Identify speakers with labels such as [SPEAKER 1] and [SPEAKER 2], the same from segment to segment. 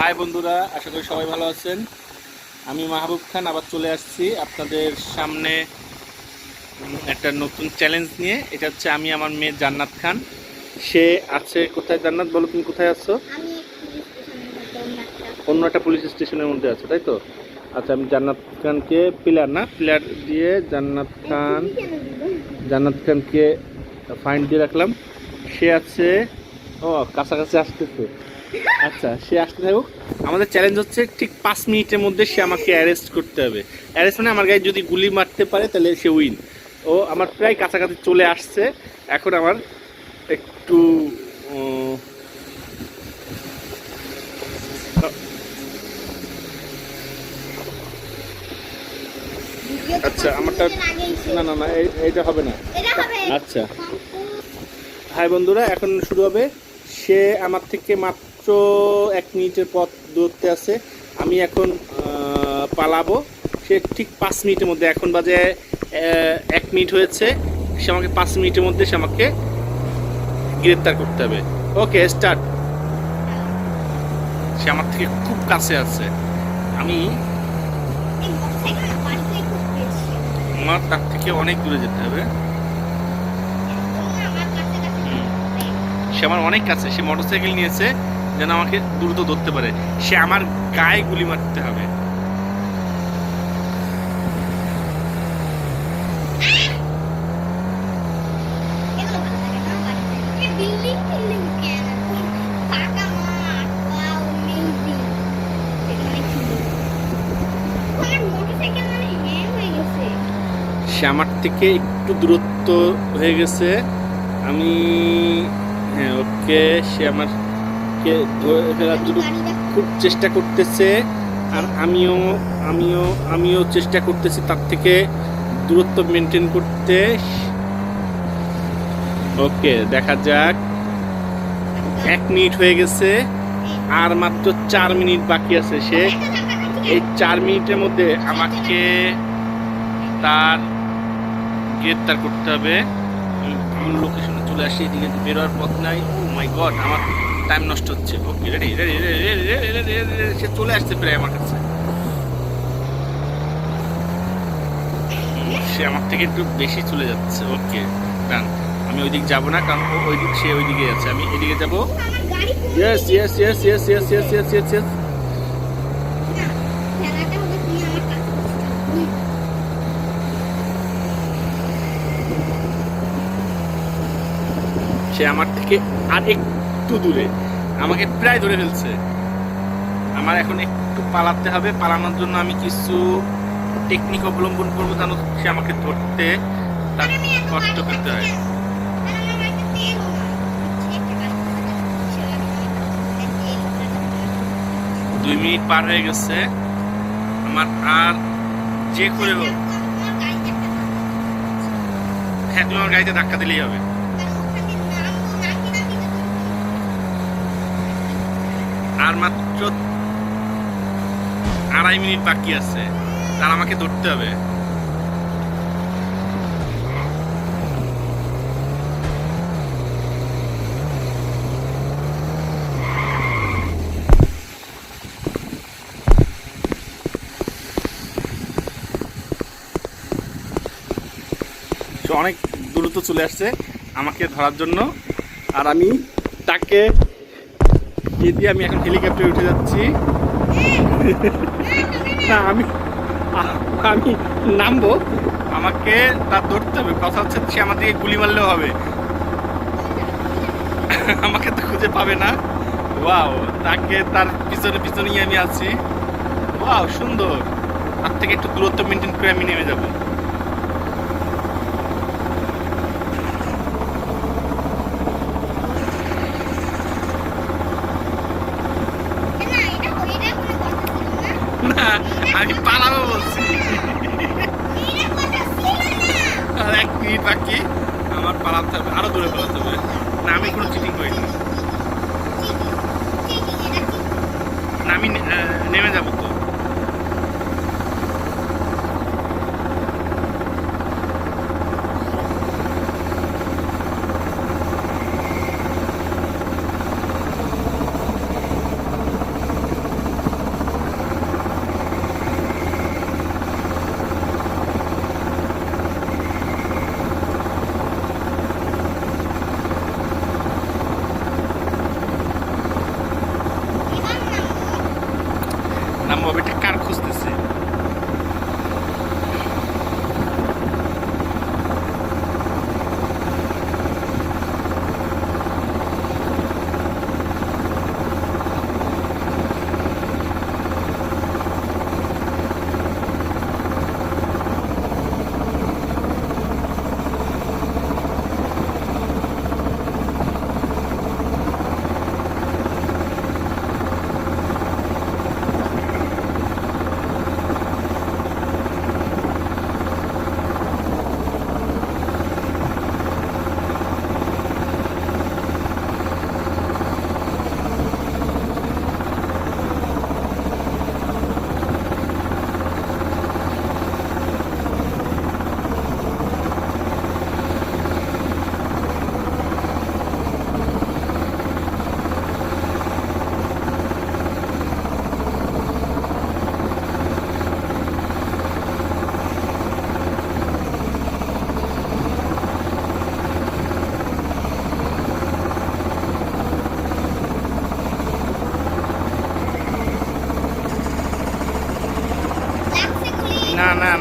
[SPEAKER 1] High বন্ধুরা, আশা করি সবাই ভালো আছেন। আমি মাহবুব খান আবার চলে আসছি আপনাদের সামনে একটা নতুন চ্যালেঞ্জ নিয়ে। এটা হচ্ছে আমি আমার মেয়ে জান্নাত খান। সে আছে কোথায়? জান্নাত, বলো তুমি কোথায় আছো? অন্য একটা পুলিশ স্টেশনের মধ্যে আছে, তাই তো? আচ্ছা, আমি জান্নাত খানকে প্লেয়ার দিয়ে জান্নাত খানকে ফাইন দিয়ে রাখলাম। সে আছে, ও কাছাকাছি আসতেছে। আচ্ছা, সে আসতে থাকুক। আমাদের চ্যালেঞ্জ হচ্ছে ঠিক 5 মিনিটের মধ্যে সে আমাকে অ্যারেস্ট করতে হবে। অ্যারেস্ট মানে আমার গায়ে যদি গুলি মারতে পারে তাহলে সে উইন। ও আমার প্রায় কাছাকাছি চলে আসছে। এখন আমার একটু আচ্ছা, আমারটা না না না, এইটা হবে না। আচ্ছা, হাই বন্ধুরা, এখন শুরু হবে। সে আমার থেকে মাত্র 1 মিনিটের পথ দূরত্বে আছে। আমি এখন পালাবো। সে ঠিক 5 মিনিটের মধ্যে, এখন বাজে 1 মিনিট হয়েছে, সে আমাকে 5 মিনিটের মধ্যে সে আমাকে গ্রেপ্তার করতে হবে। ওকে, স্টার্ট। সে আমার থেকে খুব কাছে আছে। আমি আমার তার থেকে অনেক দূরে যেতে হবে। সে আমার অনেক কাছে। সে মোটরসাইকেল নিয়েছে যেন আমাকে দ্রুত ধরতে পারে। সে আমার গায়ে গুলি মারতে হবে। সে আমার থেকে একটু দূরত্ব হয়ে গেছে। আমি, হ্যাঁ, ওকে, সে আমাকে ধরে ফেলার জন্য খুব চেষ্টা করতেছে। আর আমিও আমিও আমিও চেষ্টা করতেছি তার থেকে দূরত্ব মেনটেন করতে। ওকে, দেখা যাক। 1 মিনিট হয়ে গেছে, আর মাত্র 4 মিনিট বাকি আছে। সে এই 4 মিনিটের মধ্যে আমাকে তার গ্রেপ্তার করতে হবে। আমি লোকেশনে চলে আসি, এদিকে বেরোয়ার পথ নাই। ও মাই গড, আমার টাইম নষ্ট হচ্ছে। ওকে, রেডি রেডি রেডি। সে চলে আসছে প্রায় আমার কাছে। সে আমার থেকে একটু বেশি চলে যাচ্ছে। ওকে, ডান। আমি ওইদিক যাবো না, কারণ ওইদিক, সে ওইদিকে আছে, আমি এদিকে যাবো। Yes yes yes yes yes yes yes yes yes. সে আমার থেকে আর একটু দূরে, আমাকে প্রায় ধরে ফেলছে। আমার এখন একটু পালাতে হবে। পালানোর জন্য আমি কিছু টেকনিক অবলম্বন করবো, যেন সে আমাকে ধরতে তার কষ্ট করতে হয়। 2 মিনিট পার হয়ে গেছে আমার। আর যে করে হোক, হ্যাঁ, তুমি আমার গাড়িতে ধাক্কা দিলেই হবে। আর মাত্র 2.5 মিনিট বাকি আছে, তার আমাকে ধরতে হবে। সে অনেক দ্রুত চলে আসছে আমাকে ধরার জন্য। আর আমি তাকে দিয়ে আমি এখন হেলিকপ্টারে উঠে যাচ্ছি। না, আমি আমি নামবো। আমাকে তার ধরতে হবে। কথা হচ্ছে, সে আমার দিকে গুলি মারলেও হবে, আমাকে তো খুঁজে পাবে না। ওয়াও, তাকে তার পিছনে পিছনেই আমি আছি। ওয়াও, সুন্দর। তার থেকে একটু দূরত্ব মেনটেন করে আমি নেমে যাবো। না, আমি পালাবো বলছি। আর 1 মিনিট বাকি, আমার পালাতে হবে, আরো দূরে পালাতে হবে। না, আমি কোনো চিটিং করিনি। না, আমি নেমে যাবো তো।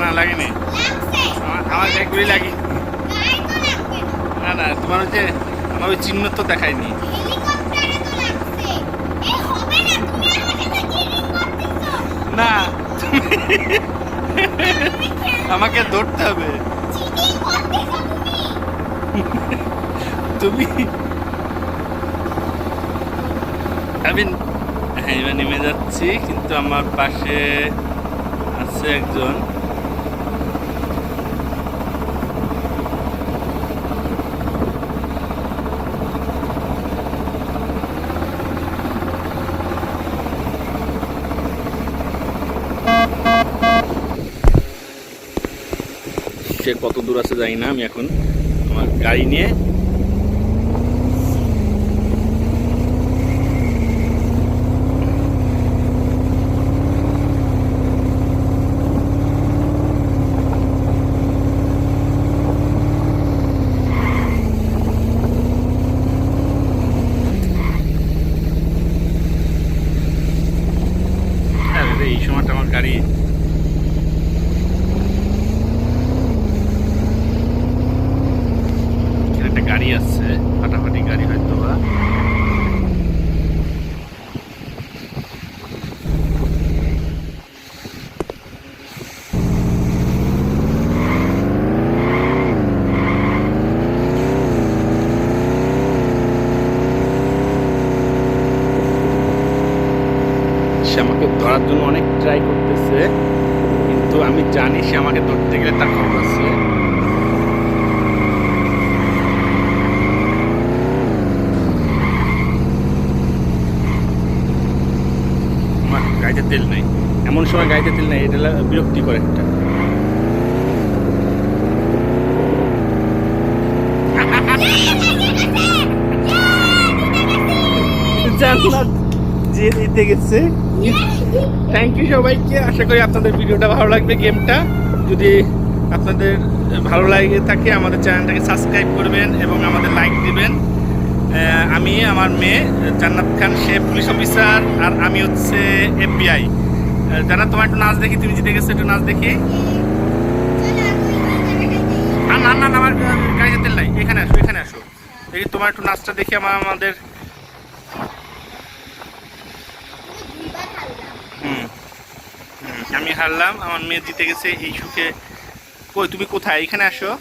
[SPEAKER 1] না লাগেনি আমার ব্যাগগুলি লাগে না না তোমার হচ্ছে আমার ওই চিহ্ন তো দেখায়নি না আমাকে ধরতে হবে তুমি আমি হ্যাঁ এবার নেমে যাচ্ছি কিন্তু আমার পাশে আছে একজন সে কত দূর আছে জানি না আমি এখন আমার গাড়ি নিয়ে এই সময়টা আমার গাড়ি একটা গাড়ি আছে ফাটাফাটি গাড়ি হয়তো বা সে আমাকে ধরার জন্য অনেক ট্রাই করতেছে কিন্তু আমি জানি সে আমাকে ধরতে গেলে তার খবর আছে আমার গাড়িতে তেল নেই এমন সময় গাড়িতে তেল নেই এটা বিরক্তি করে একটা জান্নাত যে দিতে গেছে থ্যাংক ইউ সবাইকে আশা করি আপনাদের ভিডিওটা ভালো লাগবে গেমটা যদি আপনাদের ভালো লাগে থাকে আমাদের চ্যানেলটাকে সাবস্ক্রাইব করবেন এবং আমাদের লাইক দিবেন আমি আমার মেয়ে জান্নাত খান সে পুলিশ অফিসার আর আমি হচ্ছে FBI জান্নাত তোমার একটু নাচ দেখি তুমি জিতে গেছো একটু নাচ দেখি না না না আমার গাড়িতে তেল নাই এখানে আসো দেখি তোমার একটু নাচটা দেখি আমাদের আমি হারলাম আমার মেয়ে জিতে গেছে এই সুখে কই তুমি কোথায় এখানে আসো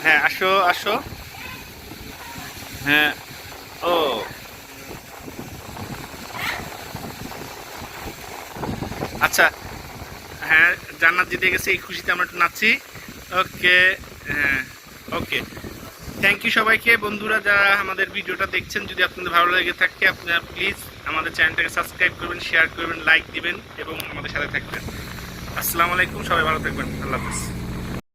[SPEAKER 1] হ্যাঁ আসো হ্যাঁ ও আচ্ছা হ্যাঁ জান্নাত জিতে গেছে এই খুশিতে আমরা একটু নাচছি ওকে হ্যাঁ ওকে থ্যাংক ইউ সবাইকে বন্ধুরা যারা আমাদের ভিডিওটা দেখছেন যদি আপনাদের ভালো লেগে থাকে আপনারা প্লিজ আমাদের চ্যানেলটাকে সাবস্ক্রাইব করবেন শেয়ার করবেন লাইক দিবেন এবং আমাদের সাথে থাকবেন আসসালামু আলাইকুম সবাই ভালো থাকবেন আল্লাহ হাফেজ